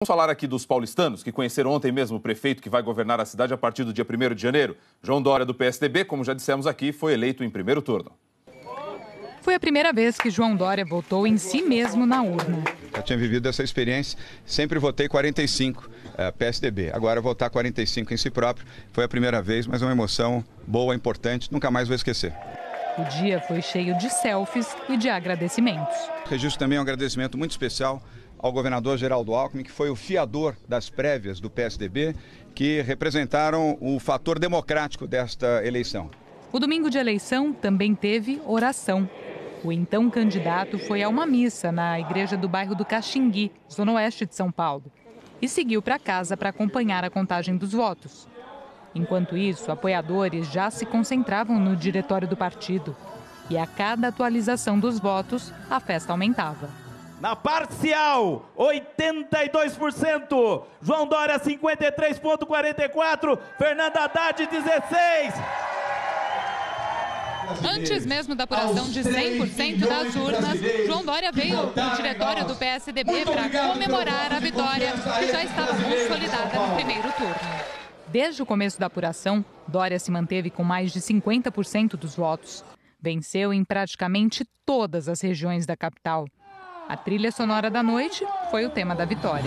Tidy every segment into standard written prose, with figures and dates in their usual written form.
Vamos falar aqui dos paulistanos, que conheceram ontem mesmo o prefeito que vai governar a cidade a partir do dia 1º de janeiro. João Dória, do PSDB, como já dissemos aqui, foi eleito em primeiro turno. Foi a primeira vez que João Dória votou em si mesmo na urna. Eu tinha vivido essa experiência, sempre votei 45 PSDB. Agora votar 45 em si próprio foi a primeira vez, mas é uma emoção boa, importante, nunca mais vou esquecer. O dia foi cheio de selfies e de agradecimentos. Registro também um agradecimento muito especial ao governador Geraldo Alckmin, que foi o fiador das prévias do PSDB, que representaram o fator democrático desta eleição. O domingo de eleição também teve oração. O então candidato foi a uma missa na igreja do bairro do Caxingui, zona oeste de São Paulo, e seguiu para casa para acompanhar a contagem dos votos. Enquanto isso, apoiadores já se concentravam no diretório do partido. E a cada atualização dos votos, a festa aumentava. Na parcial, 82%, João Dória 53,44%, Fernando Haddad 16%. Antes mesmo da apuração de 100% das urnas, João Dória veio ao diretório do PSDB para comemorar a vitória que já estava consolidada no primeiro turno. Desde o começo da apuração, Dória se manteve com mais de 50% dos votos. Venceu em praticamente todas as regiões da capital. A trilha sonora da noite foi o tema da vitória.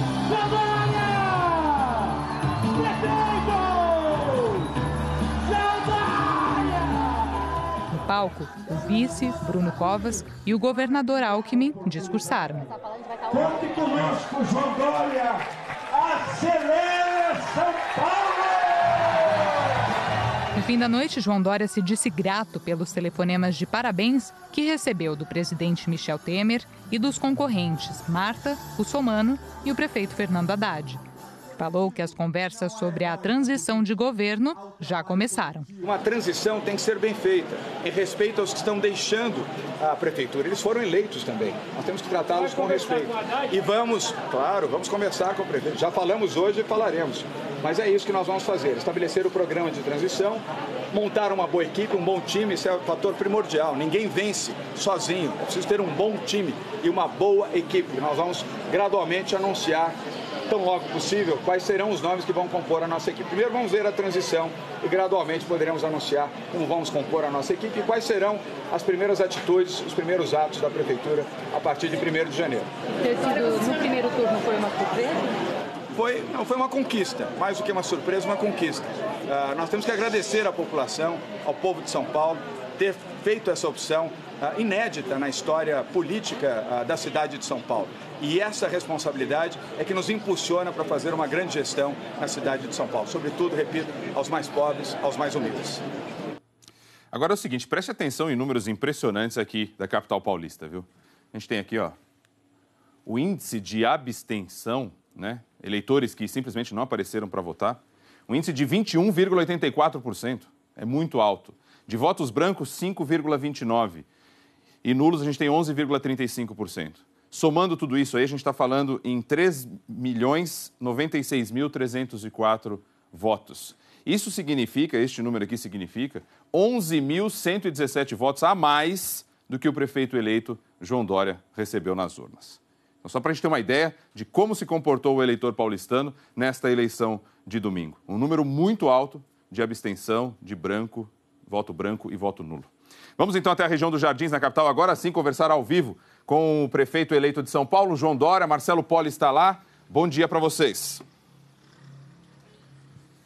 No palco, o vice, Bruno Covas, e o governador Alckmin discursaram. Conte conosco, João Dória! Acelera São Paulo! No fim da noite, João Dória se disse grato pelos telefonemas de parabéns que recebeu do presidente Michel Temer e dos concorrentes Marta, Russomano e o prefeito Fernando Haddad. Falou que as conversas sobre a transição de governo já começaram. Uma transição tem que ser bem feita, em respeito aos que estão deixando a prefeitura. Eles foram eleitos também, nós temos que tratá-los com respeito. E vamos conversar com o prefeito. Já falamos hoje e falaremos. Mas é isso que nós vamos fazer, estabelecer o programa de transição, montar uma boa equipe, um bom time, isso é o fator primordial. Ninguém vence sozinho, é preciso ter um bom time e uma boa equipe. Nós vamos gradualmente anunciar, tão logo possível, quais serão os nomes que vão compor a nossa equipe. Primeiro vamos ver a transição e gradualmente poderemos anunciar como vamos compor a nossa equipe e quais serão as primeiras atitudes, os primeiros atos da Prefeitura a partir de 1º de janeiro. Ter sido no primeiro turno foi uma surpresa? Foi uma conquista, mais do que uma surpresa, uma conquista. Nós temos que agradecer à população, ao povo de São Paulo, ter feito essa opção inédita na história política da cidade de São Paulo. E essa responsabilidade é que nos impulsiona para fazer uma grande gestão na cidade de São Paulo. Sobretudo, repito, aos mais pobres, aos mais humildes. Agora é o seguinte, preste atenção em números impressionantes aqui da capital paulista, viu? A gente tem aqui, ó, o índice de abstenção, né? Eleitores que simplesmente não apareceram para votar, um índice de 21,84%, é muito alto. De votos brancos, 5,29%. E nulos a gente tem 11,35%. Somando tudo isso aí, a gente está falando em 3.096.304 votos. Isso significa, este número aqui significa, 11.117 votos a mais do que o prefeito eleito João Dória recebeu nas urnas. Então, só para a gente ter uma ideia de como se comportou o eleitor paulistano nesta eleição de domingo. Um número muito alto de abstenção, de branco, voto branco e voto nulo. Vamos então até a região dos Jardins, na capital, agora sim conversar ao vivo com o prefeito eleito de São Paulo, João Dória. Marcelo Poli está lá. Bom dia para vocês.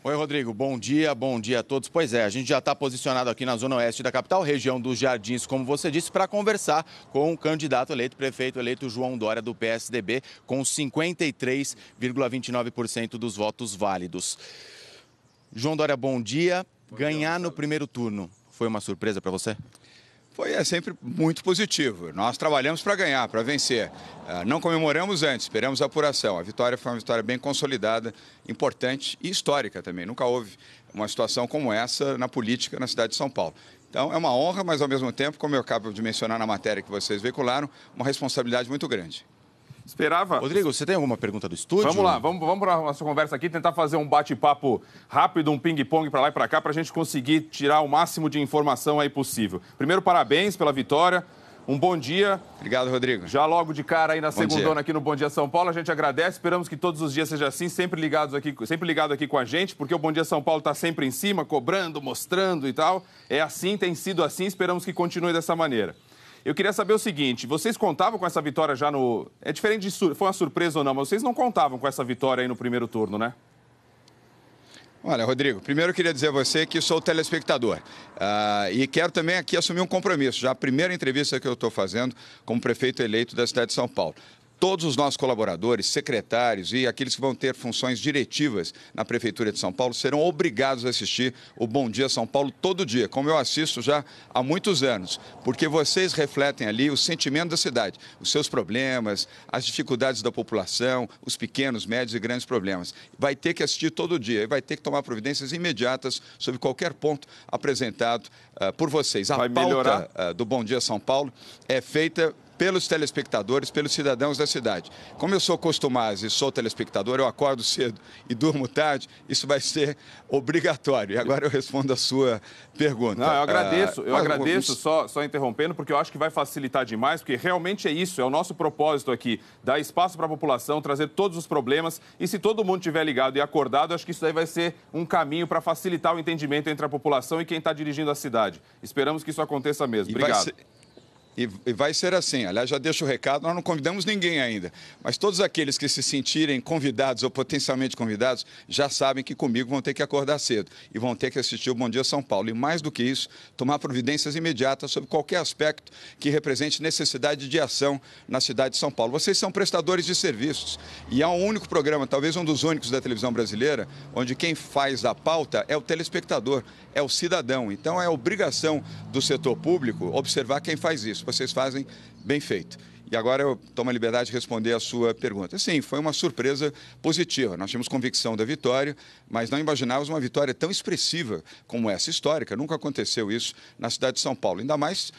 Oi, Rodrigo. Bom dia a todos. Pois é, a gente já está posicionado aqui na zona oeste da capital, região dos Jardins, como você disse, para conversar com o candidato eleito, prefeito eleito João Dória, do PSDB, com 53,29% dos votos válidos. João Dória, bom dia. Ganhar no primeiro turno foi uma surpresa para você? É sempre muito positivo. Nós trabalhamos para ganhar, para vencer. Não comemoramos antes, esperamos a apuração. A vitória foi uma vitória bem consolidada, importante e histórica também. Nunca houve uma situação como essa na política na cidade de São Paulo. Então é uma honra, mas ao mesmo tempo, como eu acabo de mencionar na matéria que vocês veicularam, uma responsabilidade muito grande. Esperava... Rodrigo, você tem alguma pergunta do estúdio? Vamos lá, vamos para a nossa conversa aqui, tentar fazer um bate-papo rápido, um ping-pong para lá e para cá, para a gente conseguir tirar o máximo de informação aí possível. Primeiro, parabéns pela vitória. Um bom dia. Obrigado, Rodrigo. Já logo de cara aí na segundona aqui no Bom Dia São Paulo, a gente agradece, esperamos que todos os dias seja assim, sempre ligado aqui com a gente, porque o Bom Dia São Paulo está sempre em cima, cobrando, mostrando e tal. É assim, tem sido assim, esperamos que continue dessa maneira. Eu queria saber o seguinte, vocês contavam com essa vitória já no... É diferente de foi uma surpresa ou não, mas vocês não contavam com essa vitória aí no primeiro turno, né? Olha, Rodrigo, primeiro eu queria dizer a você que sou telespectador e quero também aqui assumir um compromisso, já a primeira entrevista que eu estou fazendo como prefeito eleito da cidade de São Paulo. Todos os nossos colaboradores, secretários e aqueles que vão ter funções diretivas na Prefeitura de São Paulo serão obrigados a assistir o Bom Dia São Paulo todo dia, como eu assisto já há muitos anos, porque vocês refletem ali o sentimento da cidade, os seus problemas, as dificuldades da população, os pequenos, médios e grandes problemas. Vai ter que assistir todo dia e vai ter que tomar providências imediatas sobre qualquer ponto apresentado por vocês. A pauta do Bom Dia São Paulo é feita pelos telespectadores, pelos cidadãos da cidade. Como eu sou costumado e sou telespectador, eu acordo cedo e durmo tarde, isso vai ser obrigatório. E agora eu respondo a sua pergunta. Não, eu agradeço, só interrompendo, porque eu acho que vai facilitar demais, porque realmente é isso, é o nosso propósito aqui, dar espaço para a população, trazer todos os problemas, e se todo mundo estiver ligado e acordado, acho que isso aí vai ser um caminho para facilitar o entendimento entre a população e quem está dirigindo a cidade. Esperamos que isso aconteça mesmo. Obrigado. E vai ser assim, aliás, já deixo o recado, nós não convidamos ninguém ainda, mas todos aqueles que se sentirem convidados ou potencialmente convidados já sabem que comigo vão ter que acordar cedo e vão ter que assistir o Bom Dia São Paulo. E mais do que isso, tomar providências imediatas sobre qualquer aspecto que represente necessidade de ação na cidade de São Paulo. Vocês são prestadores de serviços e há um único programa, talvez um dos únicos da televisão brasileira, onde quem faz a pauta é o telespectador, é o cidadão. Então é obrigação do setor público observar quem faz isso. Vocês fazem bem feito. E agora eu tomo a liberdade de responder a sua pergunta. Sim, foi uma surpresa positiva. Nós tínhamos convicção da vitória, mas não imaginávamos uma vitória tão expressiva como essa, histórica. Nunca aconteceu isso na cidade de São Paulo. Ainda mais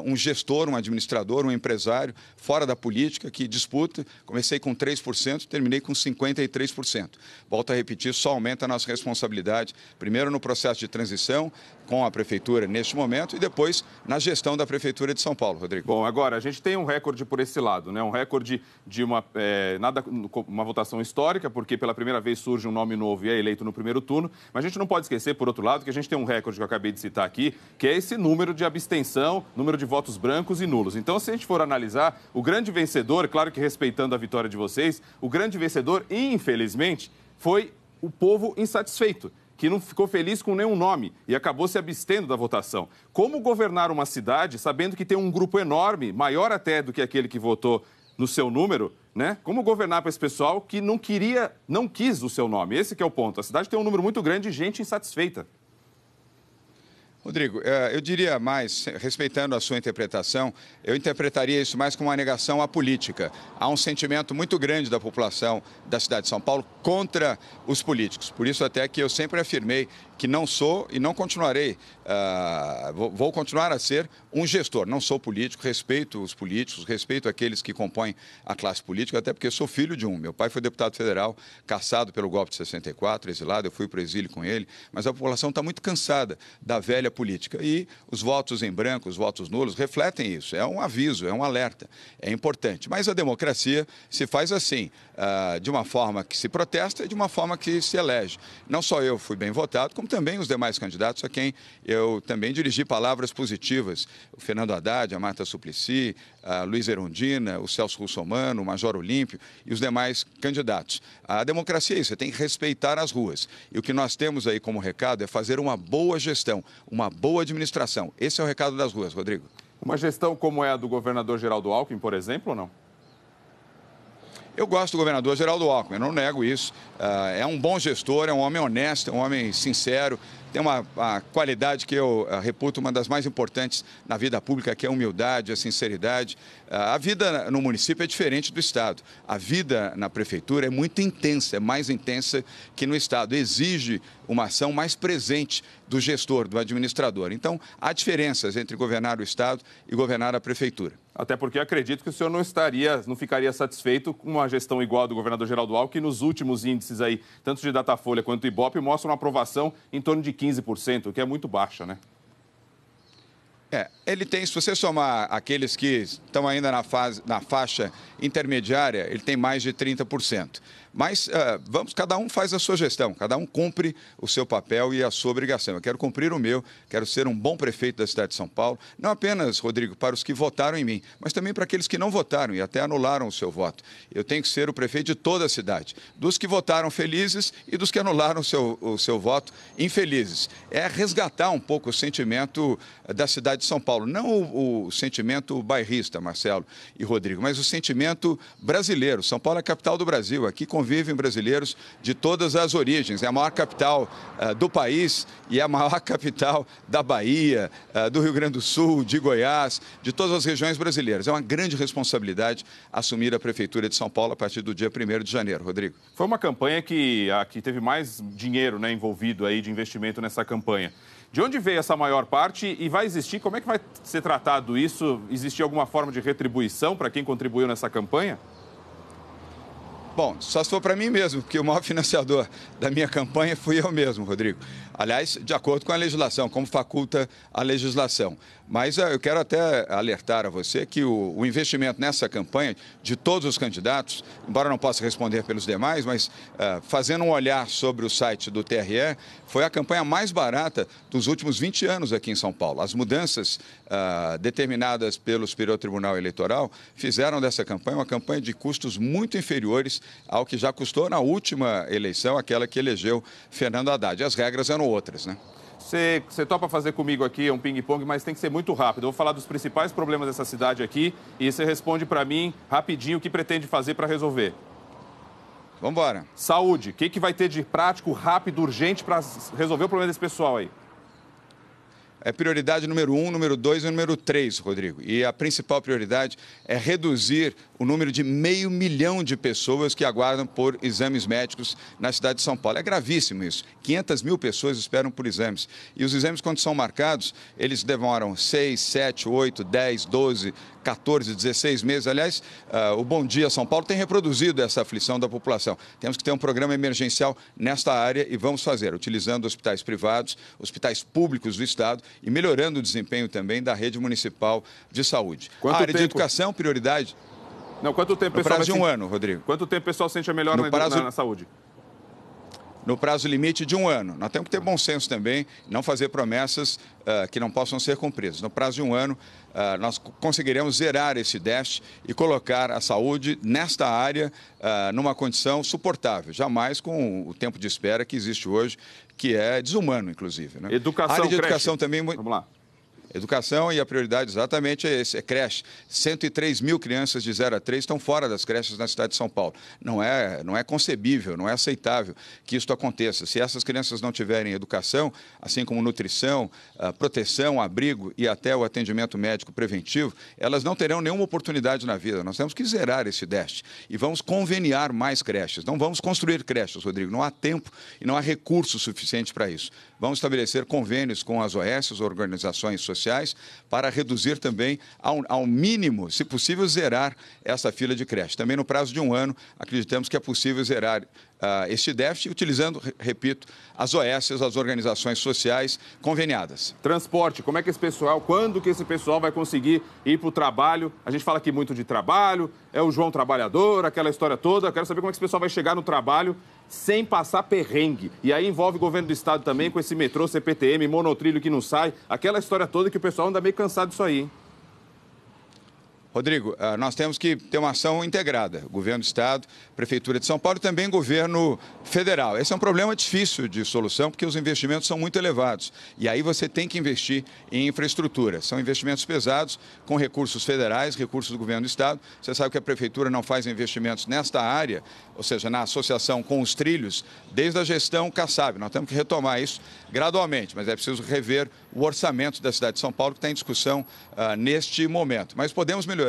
um gestor, um administrador, um empresário fora da política que disputa. Comecei com 3%, terminei com 53%. Volto a repetir, só aumenta a nossa responsabilidade, primeiro no processo de transição com a Prefeitura neste momento e depois na gestão da Prefeitura de São Paulo, Rodrigo. Bom, agora, a gente tem um recorde por esse lado, né? Um recorde de uma votação histórica, porque pela primeira vez surge um nome novo e é eleito no primeiro turno, mas a gente não pode esquecer, por outro lado, que a gente tem um recorde que eu acabei de citar aqui, que é esse número de abstenção, número de votos brancos e nulos. Então, se a gente for analisar, o grande vencedor, claro que respeitando a vitória de vocês, o grande vencedor, infelizmente, foi o povo insatisfeito, que não ficou feliz com nenhum nome e acabou se abstendo da votação. Como governar uma cidade sabendo que tem um grupo enorme, maior até do que aquele que votou no seu número, né? Como governar para esse pessoal que não quis o seu nome? Esse que é o ponto. A cidade tem um número muito grande de gente insatisfeita. Rodrigo, eu diria mais, respeitando a sua interpretação, eu interpretaria isso mais como uma negação à política. Há um sentimento muito grande da população da cidade de São Paulo contra os políticos. Por isso até que eu sempre afirmei que não sou e não continuarei, vou continuar a ser um gestor. Não sou político, respeito os políticos, respeito aqueles que compõem a classe política, até porque sou filho de um. Meu pai foi deputado federal, caçado pelo golpe de 64, exilado, eu fui para o exílio com ele, mas a população está muito cansada da velha política. E os votos em branco, os votos nulos, refletem isso. É um aviso, é um alerta, é importante. Mas a democracia se faz assim, de uma forma que se protesta e de uma forma que se elege. Não só eu fui bem votado, como também os demais candidatos a quem eu também dirigi palavras positivas. O Fernando Haddad, a Marta Suplicy, a Luiz Erundina, o Celso Russomano, o Major Olímpio e os demais candidatos. A democracia é isso, você tem que respeitar as ruas. E o que nós temos aí como recado é fazer uma boa gestão, uma boa administração. Esse é o recado das ruas, Rodrigo. Uma gestão como é a do governador Geraldo Alckmin, por exemplo, ou não? Eu gosto do governador Geraldo Alckmin, eu não nego isso. É um bom gestor, é um homem honesto, é um homem sincero, tem uma qualidade que eu reputo uma das mais importantes na vida pública, que é a humildade, a sinceridade. A vida no município é diferente do Estado. A vida na prefeitura é muito intensa, é mais intensa que no Estado. Exige uma ação mais presente do gestor, do administrador. Então, há diferenças entre governar o Estado e governar a prefeitura. Até porque acredito que o senhor não ficaria satisfeito com uma gestão igual a do governador Geraldo Alckmin, que nos últimos índices aí, tanto de Datafolha quanto do Ibope, mostram uma aprovação em torno de 15%, o que é muito baixa, né? Ele tem, se você somar aqueles que estão ainda na faixa intermediária, ele tem mais de 30%. Mas cada um faz a sua gestão, cada um cumpre o seu papel e a sua obrigação. Eu quero cumprir o meu, quero ser um bom prefeito da cidade de São Paulo, não apenas, Rodrigo, para os que votaram em mim, mas também para aqueles que não votaram e até anularam o seu voto. Eu tenho que ser o prefeito de toda a cidade, dos que votaram felizes e dos que anularam o seu voto infelizes. É resgatar um pouco o sentimento da cidade de São Paulo, não o sentimento bairrista, Marcelo e Rodrigo, mas o sentimento brasileiro. São Paulo é a capital do Brasil, aqui convivem brasileiros de todas as origens. É a maior capital do país e é a maior capital da Bahia, do Rio Grande do Sul, de Goiás, de todas as regiões brasileiras. É uma grande responsabilidade assumir a Prefeitura de São Paulo a partir do dia 1º de janeiro. Rodrigo. Foi uma campanha que teve mais dinheiro, né, envolvido aí de investimento nessa campanha. De onde veio essa maior parte e vai existir? Como é que vai ser tratado isso? Existe alguma forma de retribuição para quem contribuiu nessa campanha? Bom, só se for para mim mesmo, porque o maior financiador da minha campanha fui eu mesmo, Rodrigo. Aliás, de acordo com a legislação, como faculta a legislação. Mas eu quero até alertar a você que o investimento nessa campanha de todos os candidatos, embora não possa responder pelos demais, mas fazendo um olhar sobre o site do TRE, foi a campanha mais barata dos últimos 20 anos aqui em São Paulo. As mudanças determinadas pelo Superior Tribunal Eleitoral fizeram dessa campanha uma campanha de custos muito inferiores ao que já custou na última eleição, aquela que elegeu Fernando Haddad. E as regras eram outras, né? Você topa fazer comigo aqui um ping-pong, mas tem que ser muito rápido. Eu vou falar dos principais problemas dessa cidade aqui e você responde para mim rapidinho o que pretende fazer para resolver. Vamos embora. Saúde. O que vai ter de prático, rápido, urgente para resolver o problema desse pessoal aí? É prioridade número 1, número 2 e número 3, Rodrigo. E a principal prioridade é reduzir o número de 500 mil de pessoas que aguardam por exames médicos na cidade de São Paulo. É gravíssimo isso. 500 mil pessoas esperam por exames. E os exames, quando são marcados, eles demoram 6, 7, 8, 10, 12, 14, 16 meses. Aliás, o Bom Dia São Paulo tem reproduzido essa aflição da população. Temos que ter um programa emergencial nesta área e vamos fazer, utilizando hospitais privados, hospitais públicos do Estado e melhorando o desempenho também da rede municipal de saúde. A área de educação, prioridade. Não, quanto tempo o pessoal prazo de um ano, Rodrigo. Quanto tempo o pessoal sente a melhor na saúde? No prazo limite de 1 ano. Nós temos que ter bom senso também, não fazer promessas que não possam ser cumpridas. No prazo de 1 ano, nós conseguiremos zerar esse déficit e colocar a saúde nesta área numa condição suportável, jamais com o tempo de espera que existe hoje, que é desumano, inclusive. Né? Educação, a área de educação também... Vamos lá. Educação e a prioridade exatamente é creche. 103 mil crianças de 0 a 3 estão fora das creches na cidade de São Paulo. Não é concebível, não é aceitável que isso aconteça. Se essas crianças não tiverem educação, assim como nutrição, proteção, abrigo e até o atendimento médico preventivo, elas não terão nenhuma oportunidade na vida. Nós temos que zerar esse déficit e vamos conveniar mais creches. Não vamos construir creches, Rodrigo. Não há tempo e não há recurso suficiente para isso. Vamos estabelecer convênios com as OS, organizações sociais, para reduzir também ao mínimo, se possível, zerar essa fila de creche. Também no prazo de 1 ano, acreditamos que é possível zerar este déficit, utilizando, repito, as OS, as organizações sociais conveniadas. Transporte, como é que quando que esse pessoal vai conseguir ir para o trabalho? A gente fala aqui muito de trabalho, é o João trabalhador, aquela história toda. Eu quero saber como é que esse pessoal vai chegar no trabalho sem passar perrengue. E aí envolve o governo do estado também, com esse metrô, CPTM, monotrilho que não sai, aquela história toda que o pessoal anda meio cansado disso aí, hein? Rodrigo, nós temos que ter uma ação integrada, governo do Estado, Prefeitura de São Paulo e também governo federal. Esse é um problema difícil de solução porque os investimentos são muito elevados e aí você tem que investir em infraestrutura. São investimentos pesados com recursos federais, recursos do governo do Estado. Você sabe que a Prefeitura não faz investimentos nesta área, ou seja, na associação com os trilhos, desde a gestão Kassab. Nós temos que retomar isso gradualmente, mas é preciso rever o orçamento da cidade de São Paulo que está em discussão neste momento. Mas podemos melhorar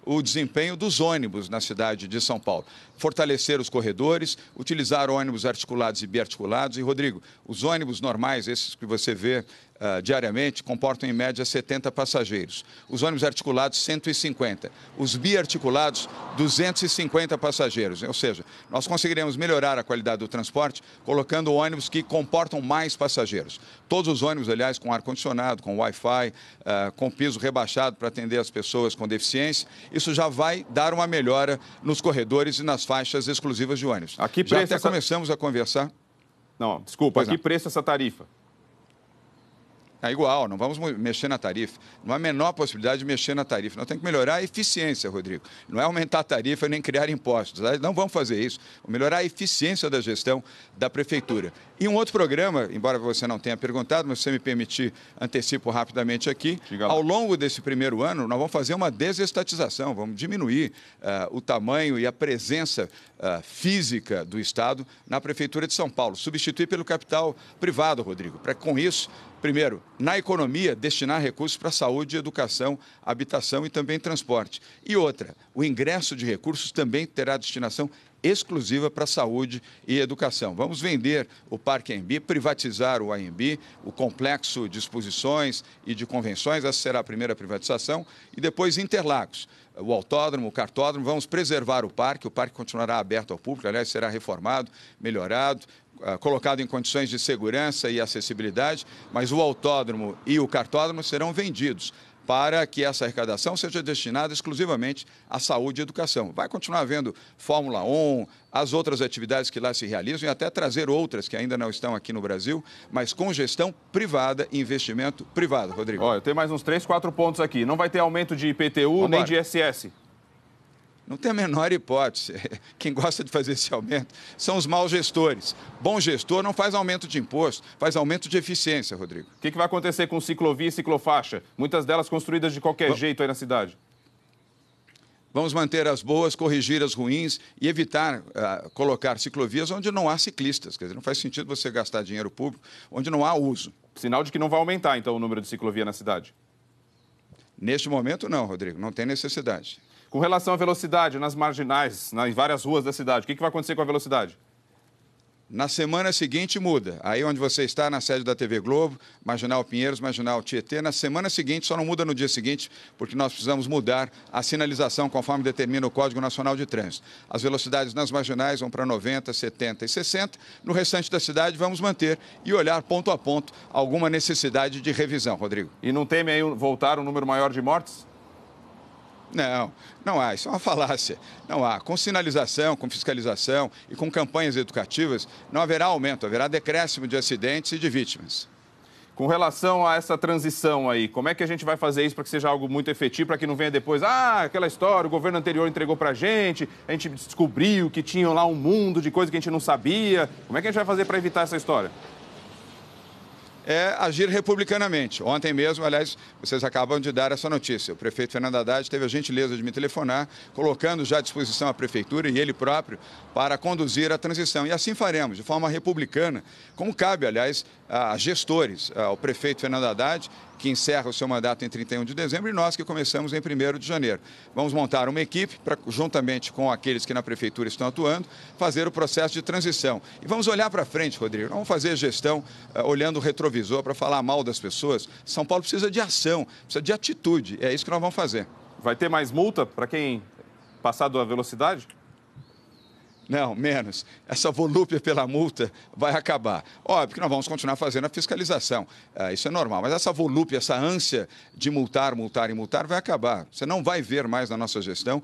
o desempenho dos ônibus na cidade de São Paulo. fortalecer os corredores, utilizar ônibus articulados e biarticulados. E, Rodrigo, os ônibus normais, esses que você vê diariamente, comportam em média 70 passageiros. Os ônibus articulados, 150. Os biarticulados, 250 passageiros. Ou seja, nós conseguiremos melhorar a qualidade do transporte colocando ônibus que comportam mais passageiros. Todos os ônibus, aliás, com ar-condicionado, com Wi-Fi, com piso rebaixado para atender as pessoas com deficiência. Isso já vai dar uma melhora nos corredores e nas faixas exclusivas de ônibus. Já até começamos a conversar. Não, desculpa, que preço essa tarifa? É igual, não vamos mexer na tarifa. Não há a menor possibilidade de mexer na tarifa. Nós temos que melhorar a eficiência, Rodrigo. Não é aumentar a tarifa nem criar impostos. Não vamos fazer isso. Vamos melhorar a eficiência da gestão da Prefeitura. E um outro programa, embora você não tenha perguntado, mas se você me permitir, antecipo rapidamente aqui. Ao longo desse primeiro ano, nós vamos fazer uma desestatização, vamos diminuir o tamanho e a presença física do Estado na Prefeitura de São Paulo. Substituir pelo capital privado, Rodrigo. Para com isso, primeiro, na economia, destinar recursos para saúde, educação, habitação e também transporte. E outra, o ingresso de recursos também terá destinação exclusiva para saúde e educação. Vamos vender o Parque AMB, privatizar o AMB, o complexo de exposições e de convenções, essa será a primeira privatização, e depois Interlagos. O autódromo, o cartódromo, vamos preservar o parque continuará aberto ao público, aliás, será reformado, melhorado, colocado em condições de segurança e acessibilidade, mas o autódromo e o cartódromo serão vendidos para que essa arrecadação seja destinada exclusivamente à saúde e educação. Vai continuar havendo Fórmula 1, as outras atividades que lá se realizam e até trazer outras que ainda não estão aqui no Brasil, mas com gestão privada e investimento privado, Rodrigo. Olha, eu tenho mais uns 3, 4 pontos aqui. Não vai ter aumento de IPTU nem de ISS. Não tem a menor hipótese. Quem gosta de fazer esse aumento são os maus gestores. Bom gestor não faz aumento de imposto, faz aumento de eficiência, Rodrigo. O que vai acontecer com ciclovia e ciclofaixa? Muitas delas construídas de qualquer jeito aí na cidade. Vamos manter as boas, corrigir as ruins e evitar colocar ciclovias onde não há ciclistas. Quer dizer, não faz sentido você gastar dinheiro público onde não há uso. Sinal de que não vai aumentar, então, o número de ciclovia na cidade? Neste momento, não, Rodrigo. Não tem necessidade. Com relação à velocidade nas marginais, em várias ruas da cidade, o que vai acontecer com a velocidade? Na semana seguinte muda. Aí onde você está, na sede da TV Globo, Marginal Pinheiros, Marginal Tietê, na semana seguinte, só não muda no dia seguinte, porque nós precisamos mudar a sinalização conforme determina o Código Nacional de Trânsito. As velocidades nas marginais vão para 90, 70 e 60. No restante da cidade vamos manter e olhar ponto a ponto alguma necessidade de revisão, Rodrigo. E não teme aí voltar um número maior de mortes? Não há, isso é uma falácia. Não há. Com sinalização, com fiscalização e com campanhas educativas, não haverá aumento, haverá decréscimo de acidentes e de vítimas. Com relação a essa transição aí, como é que a gente vai fazer isso para que seja algo muito efetivo, para que não venha depois, aquela história, o governo anterior entregou para a gente descobriu que tinha lá um mundo de coisa que a gente não sabia. Como é que a gente vai fazer para evitar essa história? É agir republicanamente. Ontem mesmo, aliás, vocês acabam de dar essa notícia. O prefeito Fernando Haddad teve a gentileza de me telefonar, colocando já à disposição a prefeitura e ele próprio para conduzir a transição. E assim faremos, de forma republicana, como cabe, aliás, a gestores, ao prefeito Fernando Haddad, que encerra o seu mandato em 31 de dezembro, e nós que começamos em 1º de janeiro. Vamos montar uma equipe para, juntamente com aqueles que na prefeitura estão atuando, fazer o processo de transição. E vamos olhar para frente, Rodrigo. Não vamos fazer gestão olhando o retrovisor para falar mal das pessoas. São Paulo precisa de ação, precisa de atitude. É isso que nós vamos fazer. Vai ter mais multa para quem passar da velocidade? Não, menos. Essa volúpia pela multa vai acabar. Óbvio que nós vamos continuar fazendo a fiscalização. Isso é normal. Mas essa volúpia, essa ânsia de multar, multar e multar vai acabar. Você não vai ver mais na nossa gestão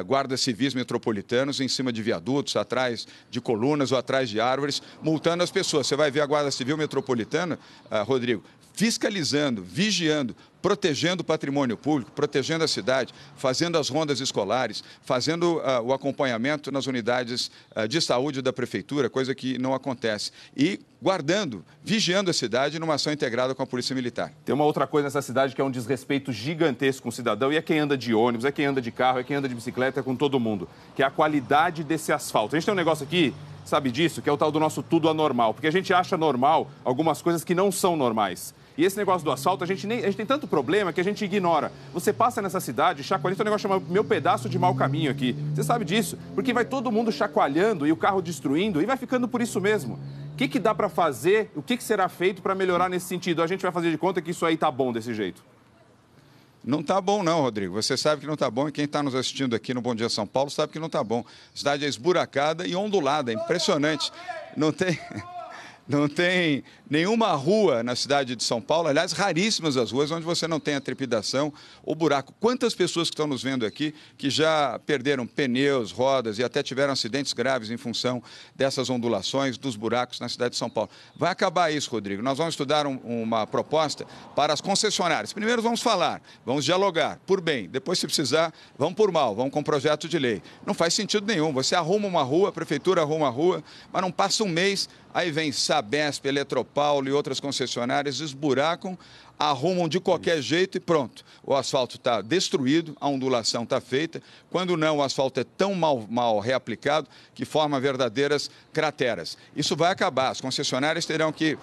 guardas civis metropolitanos em cima de viadutos, atrás de colunas ou atrás de árvores, multando as pessoas. Você vai ver a Guarda Civil Metropolitana, Rodrigo, fiscalizando, vigiando, protegendo o patrimônio público, protegendo a cidade, fazendo as rondas escolares, fazendo o acompanhamento nas unidades de saúde da prefeitura, coisa que não acontece. E guardando, vigiando a cidade numa ação integrada com a Polícia Militar. Tem uma outra coisa nessa cidade que é um desrespeito gigantesco com o cidadão, e é quem anda de ônibus, é quem anda de carro, é quem anda de bicicleta, é com todo mundo, que é a qualidade desse asfalto. A gente tem um negócio aqui, sabe disso, que é o tal do nosso tudo anormal, porque a gente acha normal algumas coisas que não são normais. E esse negócio do asfalto, a gente tem tanto problema que a gente ignora. Você passa nessa cidade, chacoalhando, tem um negócio chamado Meu Pedaço de Mau Caminho aqui. Você sabe disso? Porque vai todo mundo chacoalhando e o carro destruindo e vai ficando por isso mesmo. O que dá para fazer? O que será feito para melhorar nesse sentido? A gente vai fazer de conta que isso aí tá bom desse jeito. Não está bom não, Rodrigo. Você sabe que não está bom e quem está nos assistindo aqui no Bom Dia São Paulo sabe que não está bom. A cidade é esburacada e ondulada, é impressionante. Não tem nenhuma rua na cidade de São Paulo, aliás, raríssimas as ruas onde você não tem a trepidação ou buraco. Quantas pessoas que estão nos vendo aqui que já perderam pneus, rodas e até tiveram acidentes graves em função dessas ondulações, dos buracos na cidade de São Paulo. Vai acabar isso, Rodrigo. Nós vamos estudar uma proposta para as concessionárias. Primeiro vamos falar, vamos dialogar por bem. Depois, se precisar, vamos por mal, vamos com projeto de lei. Não faz sentido nenhum. Você arruma uma rua, a prefeitura arruma uma rua, mas não passa um mês, aí vem Sabesp, Eletropaulo e outras concessionárias, esburacam, arrumam de qualquer jeito e pronto. O asfalto está destruído, a ondulação está feita. Quando não, o asfalto é tão mal reaplicado que forma verdadeiras crateras. Isso vai acabar. As concessionárias terão que,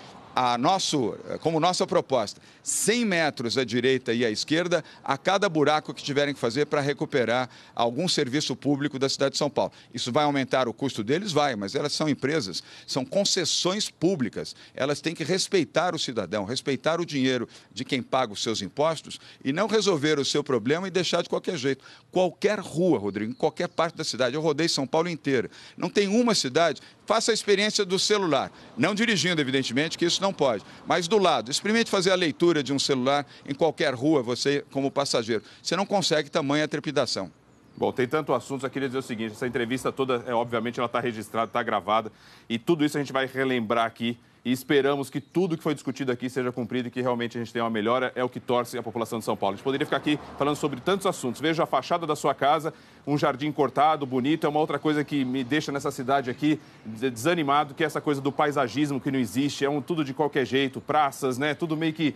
como nossa proposta, 100 metros à direita e à esquerda a cada buraco que tiverem que fazer para recuperar algum serviço público da cidade de São Paulo. Isso vai aumentar o custo deles? Vai, mas elas são empresas, são concessões públicas. Elas têm que respeitar o cidadão, respeitar o dinheiro de quem paga os seus impostos e não resolver o seu problema e deixar de qualquer jeito. Qualquer rua, Rodrigo, em qualquer parte da cidade, eu rodei São Paulo inteira, não tem uma cidade, faça a experiência do celular, não dirigindo, evidentemente, que isso não pode, mas do lado, experimente fazer a leitura de um celular em qualquer rua, você como passageiro. Você não consegue tamanha trepidação. Bom, tem tanto assunto, eu queria dizer o seguinte, essa entrevista toda, obviamente, ela está registrada, está gravada, e tudo isso a gente vai relembrar aqui, e esperamos que tudo que foi discutido aqui seja cumprido e que realmente a gente tenha uma melhora, é o que torce a população de São Paulo. A gente poderia ficar aqui falando sobre tantos assuntos. Veja a fachada da sua casa, um jardim cortado, bonito, é uma outra coisa que me deixa nessa cidade aqui desanimado, que é essa coisa do paisagismo que não existe, tudo de qualquer jeito, praças, né, tudo meio que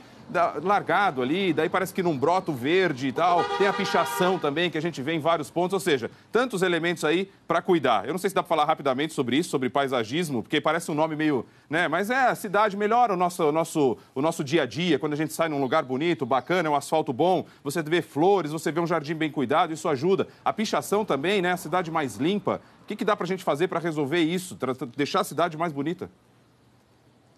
largado ali, daí parece que não brota o verde e tal, tem a pichação também, que a gente vê em vários pontos, ou seja, tantos elementos aí para cuidar. Eu não sei se dá para falar rapidamente sobre isso, sobre paisagismo, porque parece um nome meio, né, mas a cidade melhora o nosso dia a dia, quando a gente sai num lugar bonito, bacana, é um asfalto bom, você vê flores, você vê um jardim bem cuidado, isso ajuda. A pichação também, né, a cidade mais limpa. O que dá para a gente fazer para resolver isso, deixar a cidade mais bonita?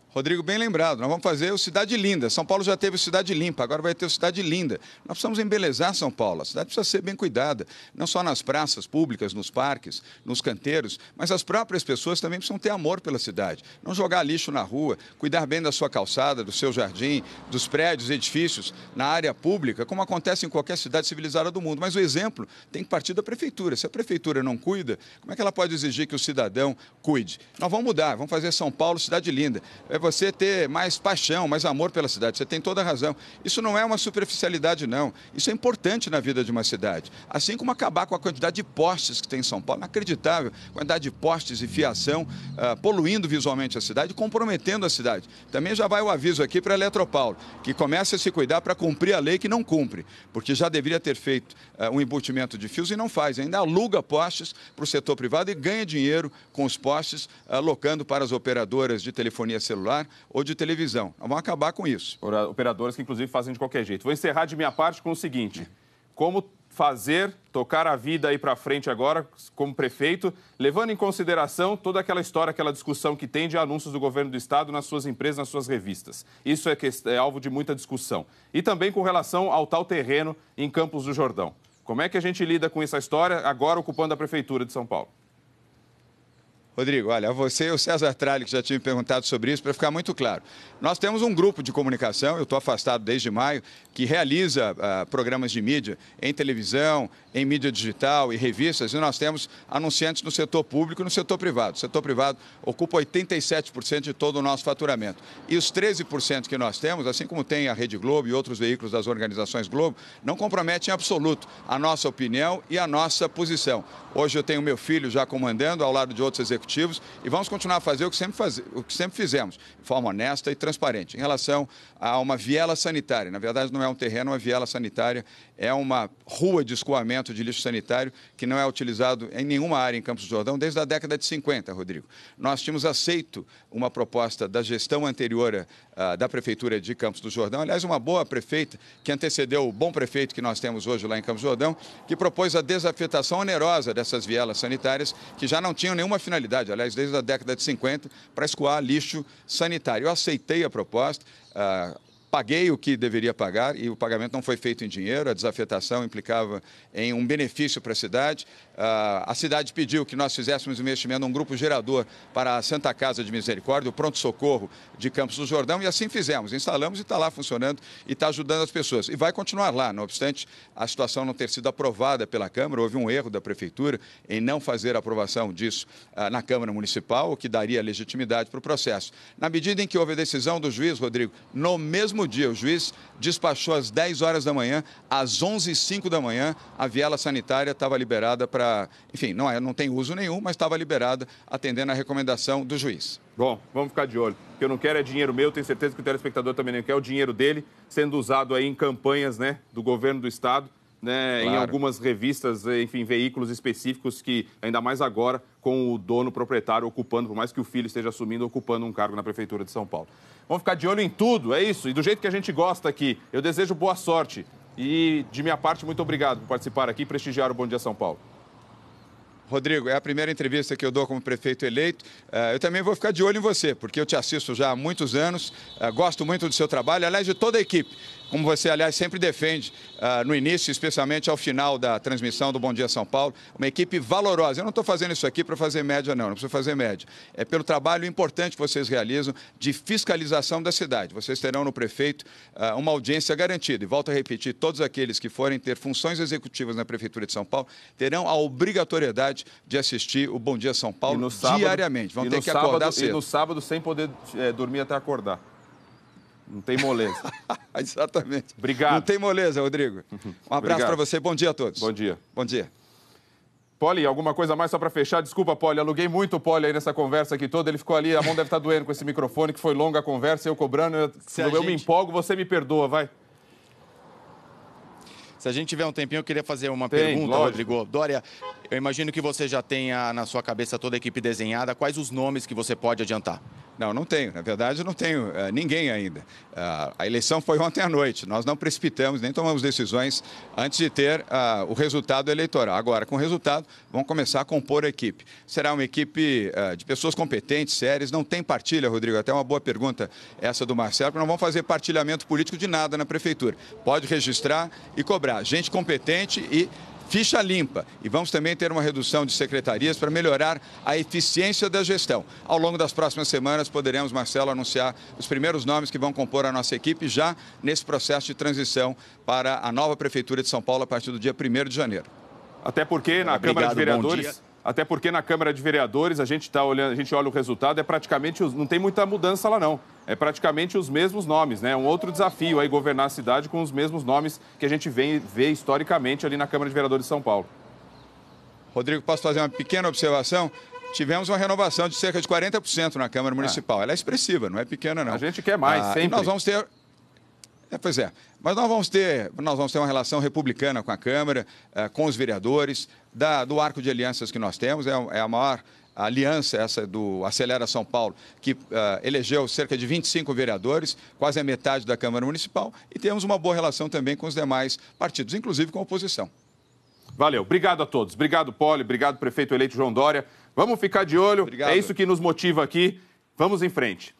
Rodrigo, bem lembrado, nós vamos fazer o Cidade Linda. São Paulo já teve o Cidade Limpa, agora vai ter o Cidade Linda. Nós precisamos embelezar São Paulo, a cidade precisa ser bem cuidada, não só nas praças públicas, nos parques, nos canteiros, mas as próprias pessoas também precisam ter amor pela cidade. Não jogar lixo na rua, cuidar bem da sua calçada, do seu jardim, dos prédios, edifícios, na área pública, como acontece em qualquer cidade civilizada do mundo. Mas o exemplo tem que partir da prefeitura. Se a prefeitura não cuida, como é que ela pode exigir que o cidadão cuide? Nós vamos mudar, vamos fazer São Paulo Cidade Linda. É você ter mais paixão, mais amor pela cidade. Você tem toda a razão. Isso não é uma superficialidade, não. Isso é importante na vida de uma cidade. Assim como acabar com a quantidade de postes que tem em São Paulo. Inacreditável. Quantidade de postes e fiação poluindo visualmente a cidade, comprometendo a cidade. Também já vai o aviso aqui para a Eletropaulo, que comece a se cuidar para cumprir a lei que não cumpre, porque já deveria ter feito um embutimento de fios e não faz. Ainda aluga postes para o setor privado e ganha dinheiro com os postes, alocando para as operadoras de telefonia celular ou de televisão. Vamos acabar com isso. Operadoras que, inclusive, fazem de qualquer jeito. Vou encerrar de minha parte com o seguinte. Como tocar a vida aí para frente agora, como prefeito, levando em consideração toda aquela história, aquela discussão que tem de anúncios do governo do Estado nas suas empresas, nas suas revistas. Isso é alvo de muita discussão. E também com relação ao tal terreno em Campos do Jordão. Como é que a gente lida com essa história, agora ocupando a Prefeitura de São Paulo? Rodrigo, olha, você e o César Tralli, que já tinham perguntado sobre isso, para ficar muito claro. Nós temos um grupo de comunicação, eu estou afastado desde maio, que realiza programas de mídia em televisão, em mídia digital e revistas, e nós temos anunciantes no setor público e no setor privado. O setor privado ocupa 87% de todo o nosso faturamento. E os 13% que nós temos, assim como tem a Rede Globo e outros veículos das organizações Globo, não comprometem em absoluto a nossa opinião e a nossa posição. Hoje eu tenho meu filho já comandando, ao lado de outros executivos, executivos e vamos continuar a fazer o que sempre fizemos, de forma honesta e transparente. Em relação a uma viela sanitária, na verdade não é um terreno, é uma viela sanitária, é uma rua de escoamento de lixo sanitário que não é utilizado em nenhuma área em Campos do Jordão desde a década de 50, Rodrigo. Nós tínhamos aceito uma proposta da gestão anterior da Prefeitura de Campos do Jordão, aliás, uma boa prefeita que antecedeu o bom prefeito que nós temos hoje lá em Campos do Jordão, que propôs a desafetação onerosa dessas vielas sanitárias que já não tinham nenhuma finalidade, aliás, desde a década de 50, para escoar lixo sanitário. Eu aceitei a proposta, paguei o que deveria pagar e o pagamento não foi feito em dinheiro, a desafetação implicava em um benefício para a cidade. A cidade pediu que nós fizéssemos investimento num grupo gerador para a Santa Casa de Misericórdia, o pronto-socorro de Campos do Jordão, e assim fizemos, instalamos e está lá funcionando e está ajudando as pessoas. E vai continuar lá, não obstante a situação não ter sido aprovada pela Câmara, houve um erro da Prefeitura em não fazer a aprovação disso na Câmara Municipal, o que daria legitimidade para o processo. Na medida em que houve a decisão do juiz, Rodrigo, no mesmo dia, o juiz despachou às 10 horas da manhã, às 11h05 da manhã, a viela sanitária estava liberada para, enfim, não tem uso nenhum, mas estava liberada atendendo a recomendação do juiz. Bom, vamos ficar de olho. O que eu não quero é dinheiro meu, tenho certeza que o telespectador também não quer o dinheiro dele sendo usado aí em campanhas, né, do governo do estado, né, claro, em algumas revistas, enfim, veículos específicos que, ainda mais agora, com o dono proprietário ocupando, por mais que o filho esteja assumindo, ocupando um cargo na Prefeitura de São Paulo. Vamos ficar de olho em tudo, é isso, e do jeito que a gente gosta aqui. Eu desejo boa sorte e, de minha parte, muito obrigado por participar aqui e prestigiar o Bom Dia São Paulo. Rodrigo, é a primeira entrevista que eu dou como prefeito eleito. Eu também vou ficar de olho em você, porque eu te assisto já há muitos anos, gosto muito do seu trabalho, aliás, de toda a equipe. Como você, aliás, sempre defende no início, especialmente ao final da transmissão do Bom Dia São Paulo, uma equipe valorosa. Eu não estou fazendo isso aqui para fazer média, não preciso fazer média. É pelo trabalho importante que vocês realizam de fiscalização da cidade. Vocês terão no prefeito uma audiência garantida. E volto a repetir, todos aqueles que forem ter funções executivas na Prefeitura de São Paulo terão a obrigatoriedade de assistir o Bom Dia São Paulo diariamente. Vão ter que acordar cedo. E no sábado sem poder dormir até acordar. Não tem moleza. Exatamente. Obrigado. Não tem moleza, Rodrigo. Um abraço para você. Bom dia a todos. Bom dia. Bom dia. Poli, alguma coisa mais só para fechar? Desculpa, Poli, aluguei muito o Poli aí nessa conversa aqui toda. Ele ficou ali, a mão deve estar doendo com esse microfone, que foi longa a conversa, eu cobrando. Eu me empolgo, você me perdoa, vai. Se a gente tiver um tempinho, eu queria fazer uma pergunta, lógico. Rodrigo. Dória, eu imagino que você já tenha na sua cabeça toda a equipe desenhada. Quais os nomes que você pode adiantar? Não tenho. Na verdade, não tenho ninguém ainda. A eleição foi ontem à noite. Nós não precipitamos, nem tomamos decisões antes de ter o resultado eleitoral. Agora, com o resultado, vamos começar a compor a equipe. Será uma equipe de pessoas competentes, sérias. Não tem partilha, Rodrigo. Até uma boa pergunta essa do Marcelo, porque não vamos fazer partilhamento político de nada na Prefeitura. Pode registrar e cobrar. Gente competente e ficha limpa. E vamos também ter uma redução de secretarias para melhorar a eficiência da gestão. Ao longo das próximas semanas, poderemos, Marcelo, anunciar os primeiros nomes que vão compor a nossa equipe já nesse processo de transição para a nova Prefeitura de São Paulo a partir do dia 1º de janeiro. Até porque na Câmara de Vereadores... Até porque na Câmara de Vereadores a gente olha o resultado, praticamente, não tem muita mudança lá não. É praticamente os mesmos nomes, né? É um outro desafio aí governar a cidade com os mesmos nomes que a gente vê historicamente ali na Câmara de Vereadores de São Paulo. Rodrigo, posso fazer uma pequena observação? Tivemos uma renovação de cerca de 40% na Câmara Municipal. Ela é expressiva, não é pequena não. A gente quer mais, sempre. E nós vamos ter... Pois é, mas nós vamos ter uma relação republicana com a Câmara, com os vereadores, do arco de alianças que nós temos, é a maior aliança essa do Acelera São Paulo, que elegeu cerca de 25 vereadores, quase a metade da Câmara Municipal, e temos uma boa relação também com os demais partidos, inclusive com a oposição. Valeu, obrigado a todos, obrigado Poli, obrigado prefeito eleito João Dória, vamos ficar de olho, Obrigado. É isso que nos motiva aqui, vamos em frente.